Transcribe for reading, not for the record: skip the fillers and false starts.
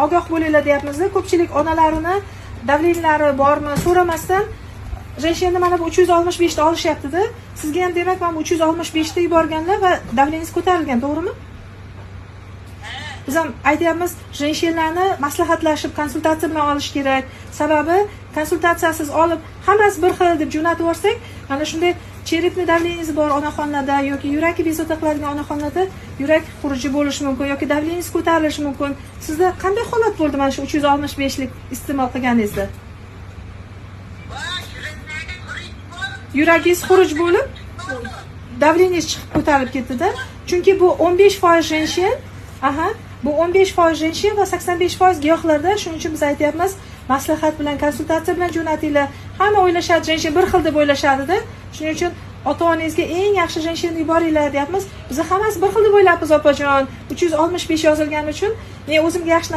ogoh bo'linglar deyapmiz. Ko'pchilik onalarini davleniyalari bormi so'ramasdan Jenshenda mana bu 365 ta olishyapti-da. Sizga ham demak mana bu 365 ta yuborganlar va davleningiz ko'tarilgan, to'g'rimi? Biz ham aytyapmiz, jenshenlarni maslahatlashib konsultatsiya bilan olish kerak. Sababi konsultatsiyasiz olib, hammasi bir xil deb jo'natib yuborsak, mana shunday cherepni davleningiz bor onaxonlarda yoki yurak bezovta qiladigan onaxonlarda yurak xuruji bo'lishi mumkin yoki davleningiz ko'tarilishi mumkin. Sizda qanday holat bo'ldi mana shu 365 lik iste'mol qilganingizda? Yuragingiz xuruj bo'lib, davleningiz chiqib ko'tarilib ketdi-da. Chunki bu 15% jenshen, bu 15% jenshen va 85% giyohlarda. Shuning uchun biz aytyapmiz, maslahat bilan, konsultatsiya bilan jo'natinglar. Hamma o'ylashadi, jenshen bir xil deb o'ylashadi-da. Shuning uchun ota-onangizga eng yaxshi jenshenni yuboringlar deyapmiz. Biz hammasi bir xil deb o'ylabmiz, opajon. 365 yozilgani uchun men o'zimga yaxshi